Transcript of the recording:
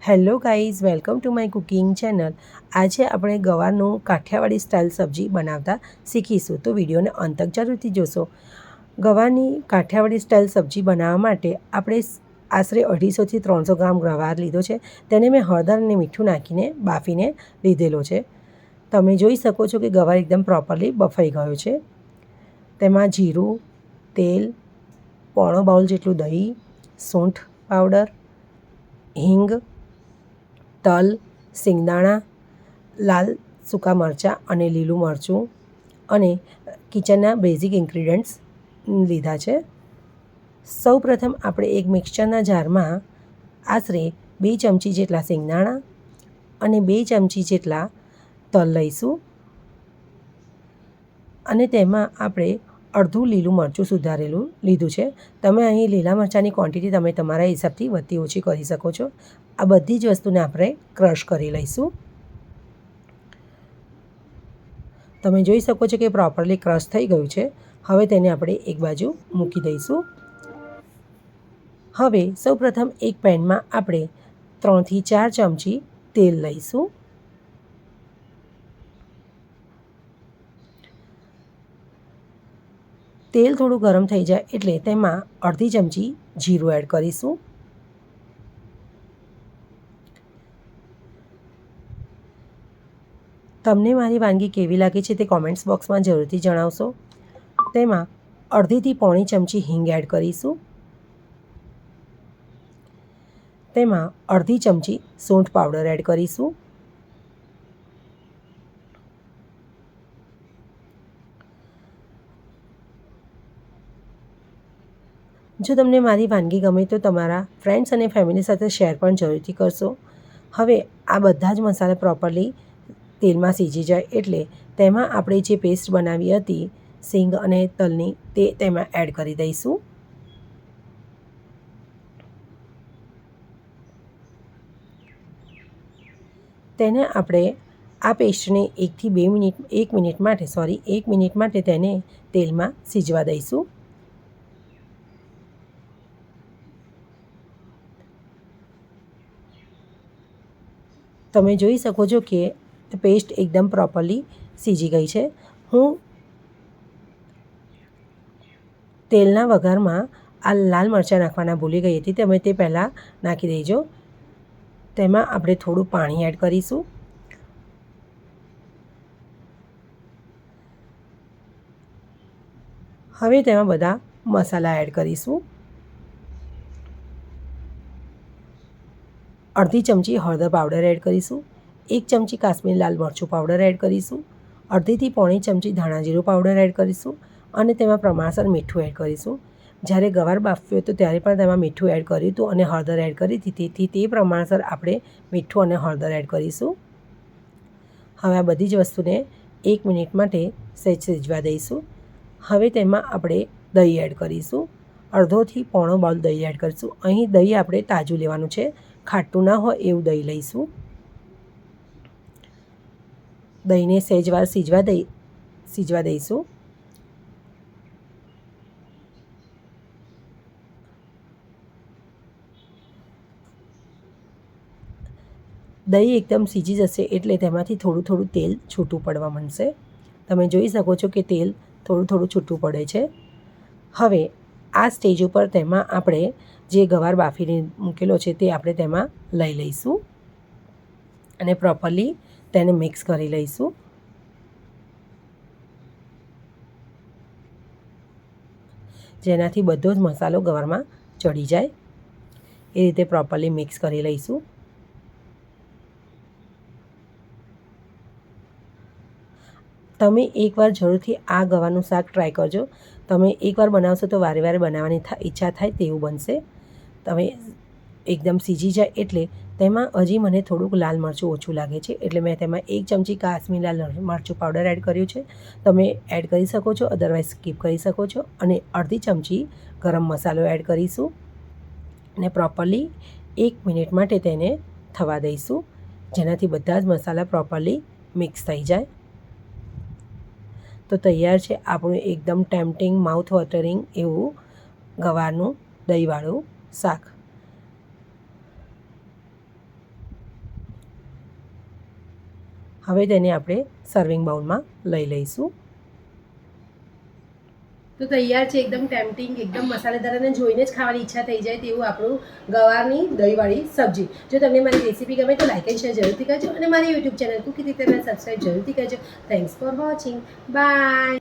Hello guys, welcome to my cooking channel. આજે આપણે ગવારનું Kathiawadi style સબ્જી બનાવતા શીખીશું, તો વિડીયોને અંત તક જરૂરથી જોશો. ગવારની કાઠિયાવાડી સ્ટાઇલ સબ્જી બનાવવા માટે આપણે આશરે 250થી 300 ગ્રામ ગવાર લીધો છે. તેને મેં હળદર અને મીઠું નાખીને બાફીને લીધેલો છે. તમે જોઈ શકો છો કે ગવાર એકદમ પ્રોપરલી બફાઈ ગયો છે. તેમાં જીરું, તેલ, પોણો બાઉલ જેટલું દહીં, સૂંઠ પાવડર, હિંગ, તલ, સિંગદાણા, લાલ સૂકા મરચાં અને લીલું મરચું અને કિચનના બેઝિક ઇન્ગ્રીડિયન્ટ્સ લીધા છે. સૌપ્રથમ આપણે એક મિક્સચરના જારમાં આશરે 2 ચમચી જેટલા સિંગદાણા અને 2 ચમચી જેટલા તલ લઈશું અને તેમાં આપણે અડધું લીલું મરચું સુધારેલું લીધું છે. તમે અહીં લીલા મરચાંની ક્વોન્ટિટી તમે તમારા હિસાબથી વધતી ઓછી કરી શકો છો. આ બધી જ વસ્તુને આપણે ક્રશ કરી લઈશું. તમે જોઈ શકો છો કે પ્રોપરલી ક્રશ થઈ ગયું છે. હવે તેને આપણે એક બાજુ મૂકી દઈશું. હવે સૌપ્રથમ એક પેનમાં આપણે 3થી 4 ચમચી તેલ લઈશું. તેલ થોડું ગરમ થઈ જાય એટલે તેમાં અડધી ચમચી જીરું એડ કરીશું. તમને મારી વાનગી કેવી લાગે છે તે કોમેન્ટ્સ બોક્સમાં જરૂરથી જણાવશો. તેમાં અડધીથી પોણી ચમચી હિંગ એડ કરીશું. તેમાં અડધી ચમચી સૂંઠ પાવડર એડ કરીશું. જો તમને મારી વાનગી ગમે તો તમારા ફ્રેન્ડ્સ અને ફેમિલી સાથે શેર પણ જરૂરથી કરશો. હવે આ બધા જ મસાલા પ્રોપરલી તેલમાં સીજી જાય એટલે તેમાં આપણે જે પેસ્ટ બનાવી હતી સિંગ અને તલની તે તેમાં એડ કરી દઈશું. તેને આપણે આ પેસ્ટને 1 મિનિટ માટે તેને તેલમાં સીજવા દઈશું. તમે જોઈ શકો છો કે પેસ્ટ એકદમ પ્રોપરલી સીજી ગઈ છે. હું તેલના વઘારમાં આ લાલ મરચાં નાખવાના ભૂલી ગઈ હતી, તમે તે પહેલાં નાખી દેજો. તેમાં આપણે થોડું પાણી એડ કરીશું. હવે તેમાં બધા મસાલા એડ કરીશું. અડધી ચમચી હળદર પાવડર એડ કરીશું. 1 ચમચી કાશ્મીરી લાલ મરચું પાવડર એડ કરીશું. અડધીથી પોણી ચમચી ધાણા જીરું પાવડર એડ કરીશું અને તેમાં પ્રમાણસર મીઠું એડ કરીશું. જ્યારે ગવાર બાફ્યો હતો ત્યારે પણ તેમાં મીઠું એડ કર્યું હતું અને હળદર એડ કરી હતી, તેથી તે પ્રમાણસર આપણે મીઠું અને હળદર એડ કરીશું. હવે આ બધી જ વસ્તુને 1 મિનિટ માટે સહેજ સીજવા દઈશું. હવે તેમાં આપણે દહીં એડ કરીશું. અડધોથી પોણો બાઉલ દહીં એડ કરીશું. અહીં દહીં આપણે તાજું લેવાનું છે, ખાટું ના હોય એવું દહીં લઈશું. દહીંને સહેજ વાર સીજવા દઈશું. દહીં એકદમ સીજી જશે એટલે તેમાંથી થોડું થોડું તેલ છૂટું પડવા માંડશે. તમે જોઈ શકો છો કે તેલ થોડું થોડું છૂટું પડે છે. હવે આ સ્ટેજ ઉપર તેમાં આપણે જે ગવાર બાફીને મૂકેલો છે તે આપણે તેમાં લઈ લઈશું અને પ્રોપરલી તેને મિક્સ કરી લઈશું. જેનાથી બધો જ મસાલો ગવારમાં ચડી જાય એ રીતે પ્રોપરલી મિક્સ કરી લઈશું. તમે એકવાર જરૂરથી આ ગવારનું શાક ટ્રાય કરજો. તમે એકવાર બનાવશો તો વારે વારે બનાવવાની ઈચ્છા થાય તેવું બનશે. તમે એકદમ સીજી જાય એટલે તેમાં હજી મને થોડુંક લાલ મરચું ઓછું લાગે છે એટલે મેં તેમાં 1 ચમચી કાશ્મીરી લાલ મરચું પાવડર એડ કર્યું છે. તમે એડ કરી શકો છો, અદરવાઇઝ સ્કીપ કરી શકો છો. અને અડધી ચમચી ગરમ મસાલો એડ કરીશું અને પ્રોપરલી 1 મિનિટ માટે તેને થવા દઈશું, જેનાથી બધા જ મસાલા પ્રોપરલી મિક્સ થઈ જાય. તો તૈયાર છે આપણું એકદમ ટેમ્પટિંગ માઉથ વોટરિંગ એવું ગવારનું દહીંવાળું શાક. હવે તેને આપણે સર્વિંગ બાઉલમાં લઈ લઈશું. તો તૈયાર છે, એકદમ ટેમ્પટિંગ, એકદમ મસાલેદાર અને જોઈને જ ખાવાની ઈચ્છા થઈ જાય તેવું આપણું ગવારની દહીંવાળી સબ્જી. જો તમને મારી રેસીપી ગમે તો લાઇક એન્ડ શેર જરૂરથી કરજો અને મારી યુટ્યુબ ચેનલ કુકી તીતરના સબસ્ક્રાઈબ જરૂરથી કરજો. Thanks for watching. બાય.